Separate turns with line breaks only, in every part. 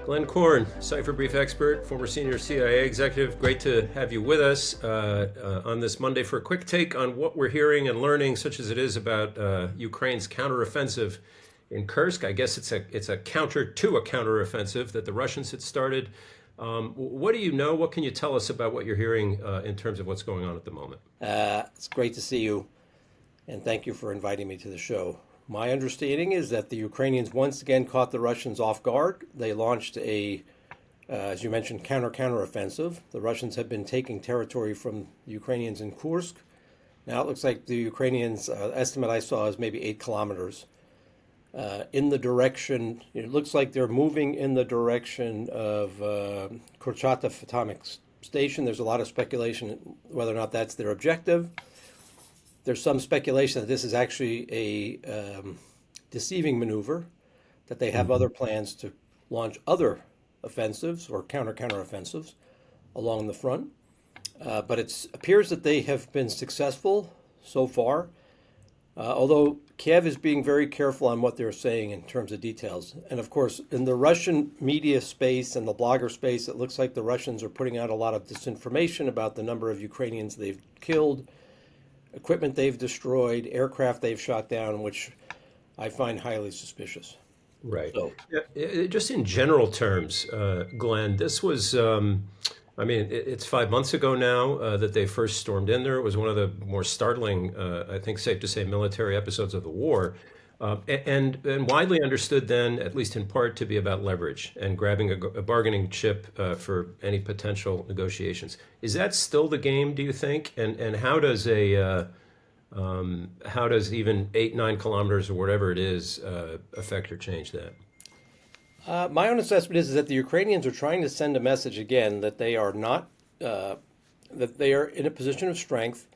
Glenn Korn, Cipher Brief expert, former senior CIA executive. Great to have you with us on this Monday for a quick take on what we're hearing and learning, such as it is about Ukraine's counteroffensive in Kursk. I guess it's a counter to a counteroffensive that the Russians had started. What do you know? What can you tell us about what you're hearing in terms of what's going on at the moment?
It's great to see you, and thank you for inviting me to the show. My understanding is that the Ukrainians once again caught the Russians off guard. They launched as you mentioned, counteroffensive. The Russians have been taking territory from the Ukrainians in Kursk. Now it looks like the Ukrainians, estimate I saw is maybe 8 kilometers in the direction. It looks like they're moving in the direction of Kurchatov Atomic Station. There's a lot of speculation whether or not that's their objective. There's some speculation that this is actually a deceiving maneuver, that they have other plans to launch other offensives or counteroffensives along the front. But it appears that they have been successful so far, although Kiev is being very careful on what they're saying in terms of details. And of course, in the Russian media space and the blogger space, it looks like the Russians are putting out a lot of disinformation about the number of Ukrainians they've killed, equipment they've destroyed, aircraft they've shot down, which I find highly suspicious.
Right.
So,
Just in general terms, Glenn, this was, it's 5 months ago now that they first stormed in there. It was one of the more startling, I think safe to say, military episodes of the war. And widely understood then, at least in part, to be about leverage and grabbing a bargaining chip for any potential negotiations. Is that still the game, do you think? And how does even 8, 9 kilometers or whatever it is affect or change that?
my own assessment is that the Ukrainians are trying to send a message again that they are not, that they are in a position of strength.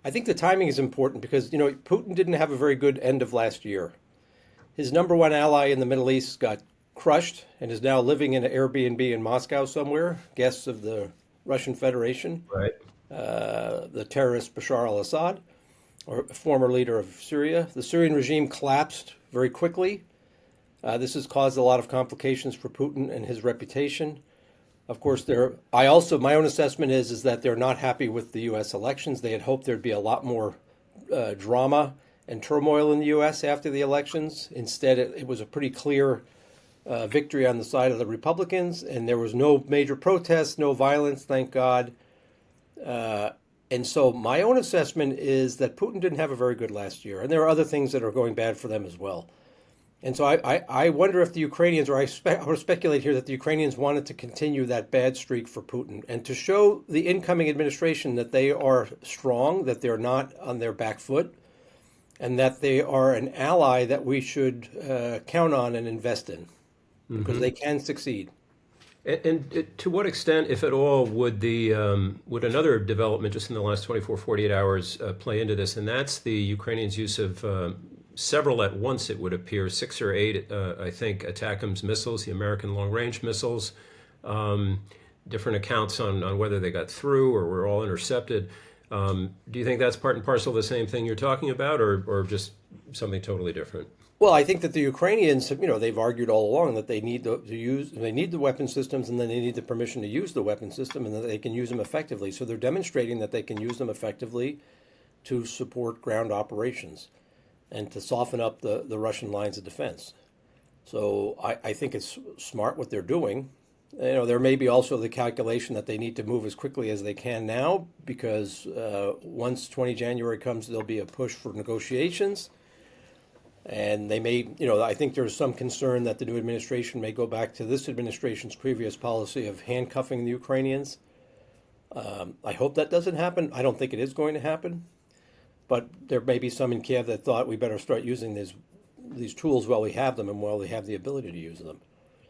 I think the timing is important because, Putin didn't have a very good end of last year. His number one ally in the Middle East got crushed and is now living in an Airbnb in Moscow somewhere, guests of the Russian Federation,
Right.
the terrorist Bashar al-Assad, or former leader of Syria. The Syrian regime collapsed very quickly. This has caused a lot of complications for Putin and his reputation. Of course, my own assessment is that they're not happy with the U.S. elections. They had hoped there'd be a lot more drama and turmoil in the U.S. after the elections. Instead, it was a pretty clear victory on the side of the Republicans, and there was no major protests, no violence, thank God. And so my own assessment is that Putin didn't have a very good last year, and there are other things that are going bad for them as well. And so I wonder if the Ukrainians, or I would speculate here that the Ukrainians wanted to continue that bad streak for Putin and to show the incoming administration that they are strong, that they're not on their back foot, and that they are an ally that we should count on and invest in because they can succeed.
And to what extent, if at all, would another development just in the last 24, 48 hours play into this? And that's the Ukrainians' use of several at once, it would appear, 6 or 8, I think, ATACMS missiles, the American long-range missiles. Different accounts on whether they got through or were all intercepted. Do you think that's part and parcel of the same thing you're talking about, or just something totally different?
Well, I think that the Ukrainians, they've argued all along that they need they need the weapon systems, and then they need the permission to use the weapon system, and that they can use them effectively. So they're demonstrating that they can use them effectively to support ground operations and to soften up the Russian lines of defense. So I think it's smart what they're doing. There may be also the calculation that they need to move as quickly as they can now because once 20 January comes, there'll be a push for negotiations. And they may, I think there's some concern that the new administration may go back to this administration's previous policy of handcuffing the Ukrainians. I hope that doesn't happen. I don't think it is going to happen. But there may be some in Kiev that thought we better start using these tools while we have them and while we have the ability to use them.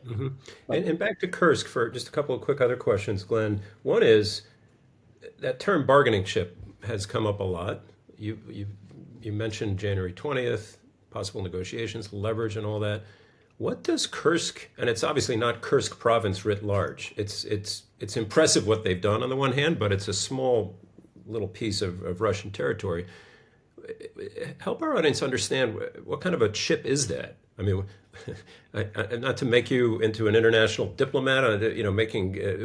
hmm And back to Kursk for just a couple of quick other questions, Glenn. One is that term bargaining chip has come up a lot. You mentioned January 20th, possible negotiations, leverage, and all that. What does Kursk, and it's obviously not Kursk province writ large. It's impressive what they've done on the one hand, but it's a small little piece of Russian territory. Help our audience understand what kind of a chip is that? I mean, not to make you into an international diplomat,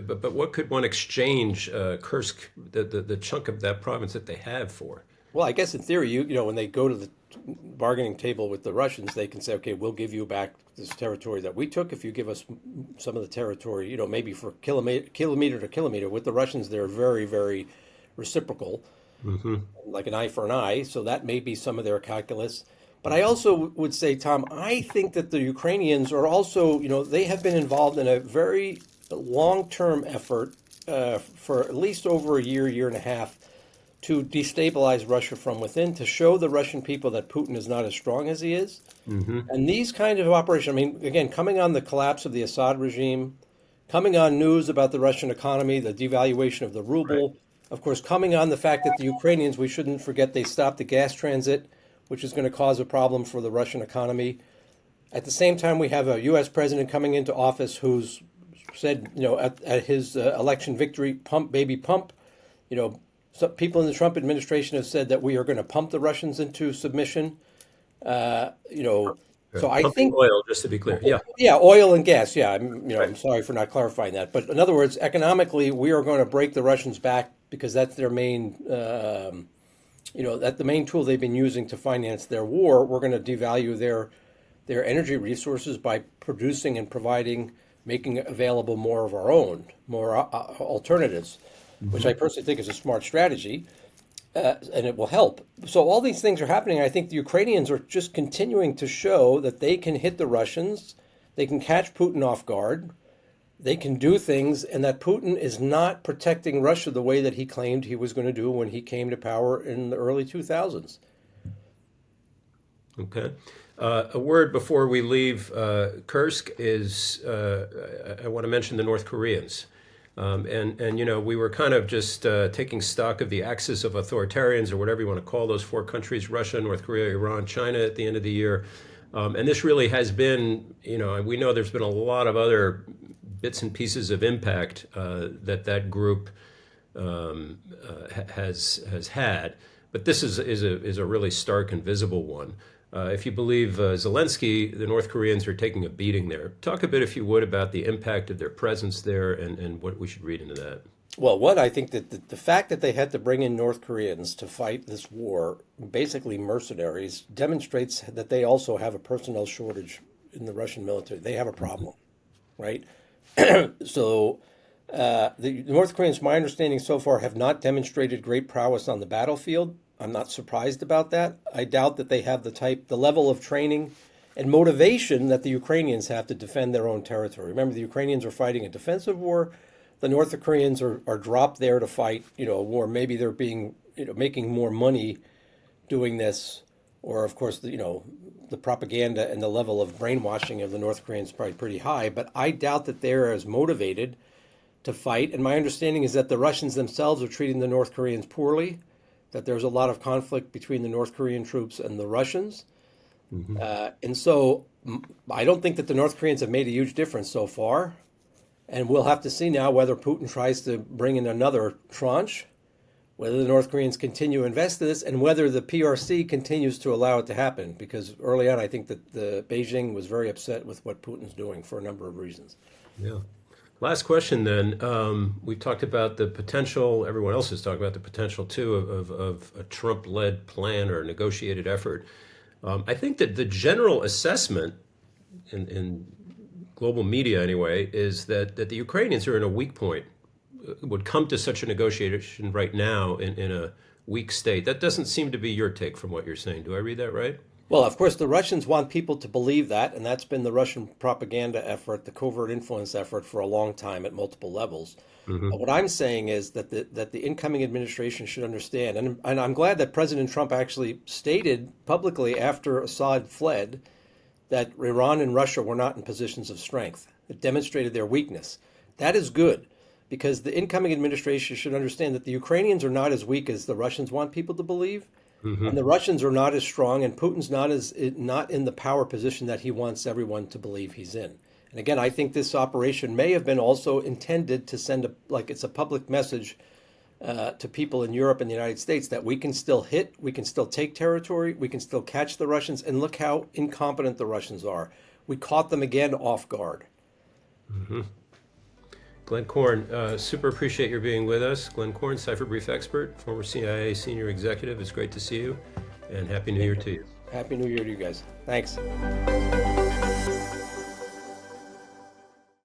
but what could one exchange Kursk, the chunk of that province that they have for?
Well, I guess in theory, when they go to the bargaining table with the Russians, they can say, okay, we'll give you back this territory that we took if you give us some of the territory, maybe for kilometer to kilometer. With the Russians, they're very, very reciprocal, like an eye for an eye. So that may be some of their calculus. But I also would say, Tom, I think that the Ukrainians are also, they have been involved in a very long-term effort for at least over a year, year and a half, to destabilize Russia from within, to show the Russian people that Putin is not as strong as he is. And these kind of operations, I mean, again, coming on the collapse of the Assad regime, coming on news about the Russian economy, the devaluation of the ruble, of course, coming on the fact that the Ukrainians, we shouldn't forget, they stopped the gas transit, which is going to cause a problem for the Russian economy. At the same time, we have a U.S. president coming into office who's said, at his election victory, pump, baby, pump. Some people in the Trump administration have said that we are going to pump the Russians into submission. So I
Pumping
think
oil, just to be clear. Yeah.
yeah, oil and gas. Yeah, I'm sorry for not clarifying that. But in other words, economically, we are going to break the Russians back because that's their main, that's the main tool they've been using to finance their war. We're going to devalue their energy resources by producing and providing, making available more of our own, more alternatives, which I personally think is a smart strategy. And it will help. So all these things are happening. I think the Ukrainians are just continuing to show that they can hit the Russians, they can catch Putin off guard, they can do things, and that Putin is not protecting Russia the way that he claimed he was going to do when he came to power in the early 2000s.
Okay. A word before we leave Kursk is I want to mention the North Koreans. We were kind of just taking stock of the axis of authoritarians, or whatever you want to call those four countries: Russia, North Korea, Iran, China, at the end of the year. And this really has been, we know there's been a lot of other bits and pieces of impact that group has had, but this is a really stark and visible one. If you believe Zelensky, the North Koreans are taking a beating there. Talk a bit, if you would, about the impact of their presence there and what we should read into that.
Well, one, I think that the fact that they had to bring in North Koreans to fight this war, basically mercenaries, demonstrates that they also have a personnel shortage in the Russian military. They have a problem, right? So the North Koreans, my understanding so far, have not demonstrated great prowess on the battlefield. I'm not surprised about that. I doubt that they have the level of training and motivation that the Ukrainians have to defend their own territory. Remember, the Ukrainians are fighting a defensive war. The North Koreans are dropped there to fight, a war. Maybe they're being, making more money doing this, or of course, the propaganda and the level of brainwashing of the North Koreans is probably pretty high. But I doubt that they're as motivated to fight. And my understanding is that the Russians themselves are treating the North Koreans poorly, that there's a lot of conflict between the North Korean troops and the Russians. And so I don't think that the North Koreans have made a huge difference so far. And we'll have to see now whether Putin tries to bring in another tranche, whether the North Koreans continue to invest in this, and whether the PRC continues to allow it to happen. Because early on, I think that Beijing was very upset with what Putin's doing for a number of reasons.
Yeah. Last question then. We've talked about the potential, everyone else has talked about the potential too of a Trump-led plan or negotiated effort. I think that the general assessment in global media anyway is that the Ukrainians are in a weak point, would come to such a negotiation right now in a weak state. That doesn't seem to be your take from what you're saying. Do I read that right?
Well, of course, the Russians want people to believe that, and that's been the Russian propaganda effort, the covert influence effort for a long time at multiple levels. But what I'm saying is that the incoming administration should understand, and I'm glad that President Trump actually stated publicly after Assad fled that Iran and Russia were not in positions of strength. It demonstrated their weakness. That is good, because the incoming administration should understand that the Ukrainians are not as weak as the Russians want people to believe. And the Russians are not as strong, and Putin's not in the power position that he wants everyone to believe he's in. And again, I think this operation may have been also intended to send it's a public message to people in Europe and the United States that we can still hit, we can still take territory, we can still catch the Russians, and look how incompetent the Russians are. We caught them again off guard.
Glenn Korn, super appreciate your being with us. Glenn Korn, Cipher Brief expert, former CIA senior executive. It's great to see you, and Happy New Year to you.
Happy New Year to you guys. Thanks.